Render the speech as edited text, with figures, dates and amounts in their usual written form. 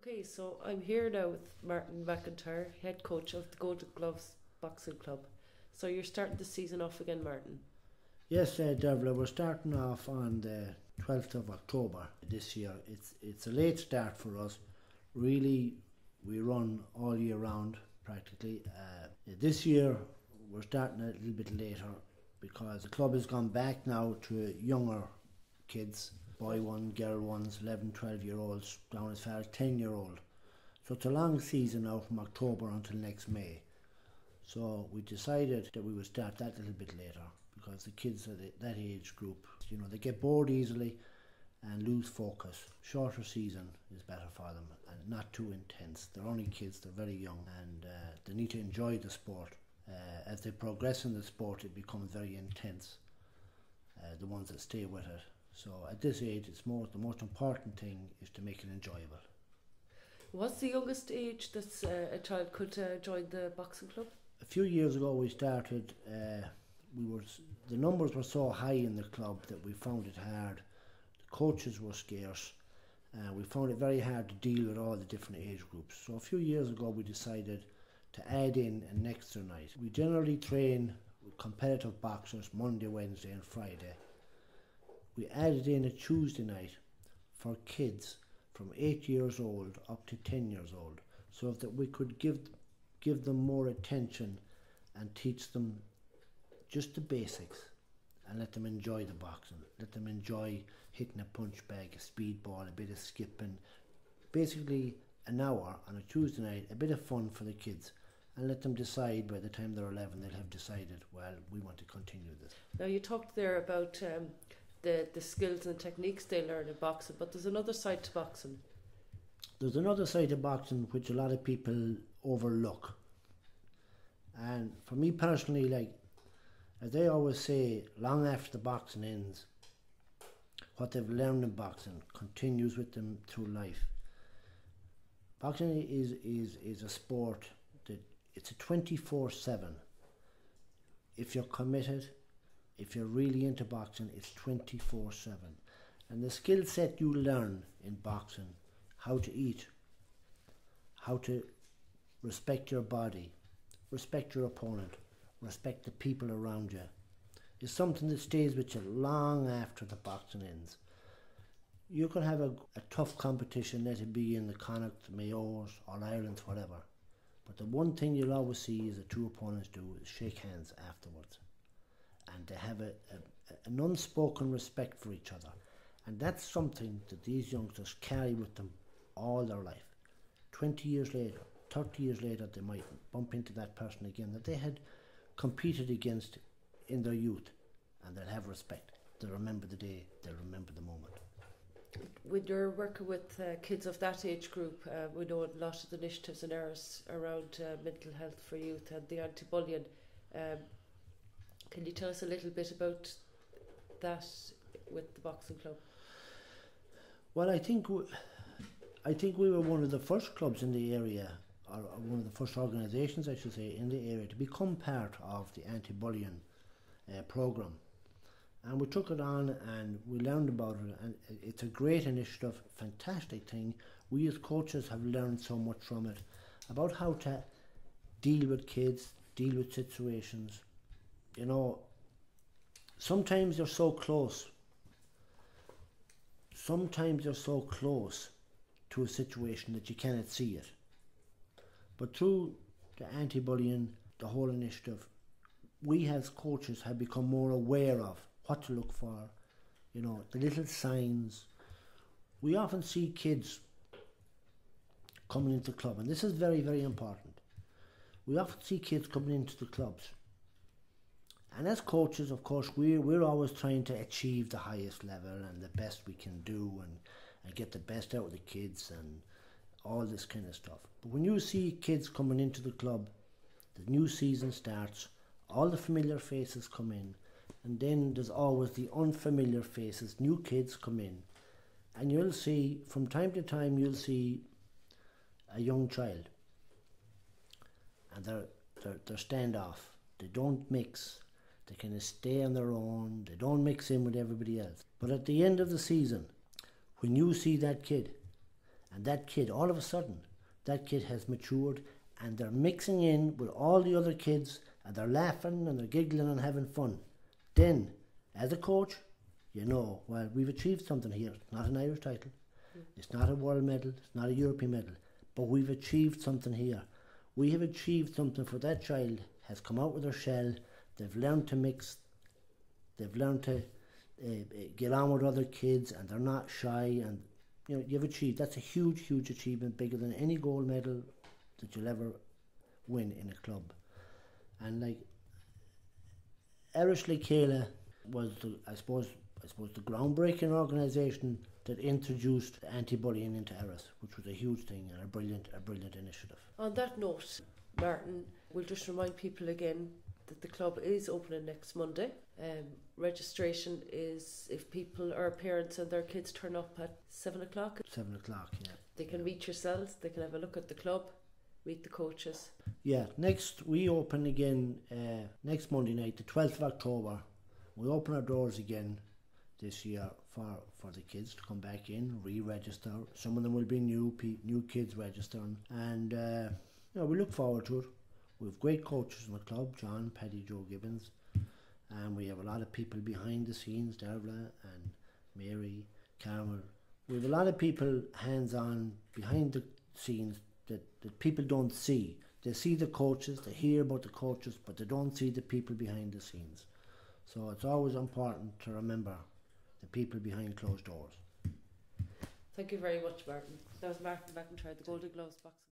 Okay, so I'm here now with Martin McIntyre, head coach of the Golden Gloves Boxing Club. So you're starting the season off again, Martin? Yes, Dervilia, we're starting off on the 12th of October this year. It's a late start for us. Really, we run all year round practically. This year we're starting a little bit later because the club has gone back now to younger kids, boy one, girl ones, 11, 12-year-olds, down as far as 10-year-old. So it's a long season now from October until next May. So we decided that we would start that a little bit later because the kids at that age group, they get bored easily and lose focus. Shorter season is better for them and not too intense. They're only kids, they're very young, and they need to enjoy the sport. As they progress in the sport, it becomes very intense, the ones that stay with it. So at this age, the most important thing is to make it enjoyable. What's the youngest age that a child could join the boxing club? A few years ago we started, the numbers were so high in the club that we found it hard. The coaches were scarce, and we found it very hard to deal with all the different age groups. So a few years ago we decided to add in an extra night. We generally train with competitive boxers Monday, Wednesday and Friday. We added in a Tuesday night for kids from 8 years old up to 10 years old, so that we could give them more attention and teach them just the basics and let them enjoy the boxing, let them enjoy hitting a punch bag, a speedball, a bit of skipping. Basically an hour on a Tuesday night, a bit of fun for the kids, and let them decide by the time they're 11, they'll have decided, well, we want to continue this. Now you talked there about the skills and techniques they learn in boxing, but there's another side to boxing. There's another side to boxing which a lot of people overlook. And for me personally, as they always say, long after the boxing ends, what they've learned in boxing continues with them through life. Boxing is a sport that it's a 24/7. If you're committed, if you're really into boxing, it's 24/7. And the skill set you learn in boxing, how to eat, how to respect your body, respect your opponent, respect the people around you, is something that stays with you long after the boxing ends. You can have a tough competition, let it be in the Connacht, Mayors, or Ireland, whatever. But the one thing you'll always see is the two opponents do is shake hands afterwards. And they have an unspoken respect for each other. And that's something that these youngsters carry with them all their life. 20 years later, 30 years later, they might bump into that person again that they had competed against in their youth, and they'll have respect. They'll remember the day, they'll remember the moment. When you're working with kids of that age group, we know a lot of the initiatives and areas around mental health for youth and the anti-bullying. Can you tell us a little bit about that with the boxing club? Well, I think we were one of the first clubs in the area, or one of the first organisations, I should say, in the area to become part of the anti-bullying programme. And we took it on and we learned about it, and it's a great initiative, fantastic thing. We as coaches have learned so much from it, about how to deal with kids, deal with situations. Sometimes you're so close. Sometimes you're so close to a situation that you cannot see it. But through the anti-bullying, the whole initiative, we as coaches have become more aware of what to look for, the little signs. We often see kids coming into the club, and this is very, very important. We often see kids coming into the clubs. And as coaches, of course, we're always trying to achieve the highest level and the best we can do and get the best out of the kids and all this kind of stuff. But when you see kids coming into the club, the new season starts, all the familiar faces come in, and then there's always the unfamiliar faces, new kids come in, and you'll see, from time to time, you'll see a young child, and they're standoff, they don't mix, they kind of stay on their own, they don't mix in with everybody else. But at the end of the season, when you see that kid And that kid, all of a sudden, that kid has matured, and they're mixing in with all the other kids, and they're laughing and they're giggling and having fun. Then, as a coach, you know, well, we've achieved something here. It's not an Irish title, it's not a world medal, it's not a European medal, but we've achieved something here. We have achieved something for that child, has come out with their shell, they've learned to mix, they've learned to get on with other kids, and they're not shy, and you know, you've achieved, that's a huge, huge achievement, bigger than any gold medal that you'll ever win in a club. And like, Irish Céile was, I suppose the groundbreaking organisation that introduced anti-bullying into Eris, which was a huge thing and a brilliant initiative. On that note, Martin, we'll just remind people again that the club is opening next Monday. Registration is, if people or parents and their kids turn up at 7 o'clock. 7 o'clock, yeah. They can meet yourselves, they can have a look at the club, meet the coaches. Yeah, we open again next Monday night, the 12th of October. We open our doors again this year for the kids to come back in, re-register. Some of them will be new kids registering, and you know, we look forward to it. We have great coaches in the club, John, Paddy, Joe Gibbons, and we have a lot of people behind the scenes, Dervilia and Mary, Carmel. We have a lot of people hands-on behind the scenes that people don't see. They see the coaches, they hear about the coaches, but they don't see the people behind the scenes. So it's always important to remember the people behind closed doors. Thank you very much, Martin. That was Martin McIntyre, the Golden Gloves boxing.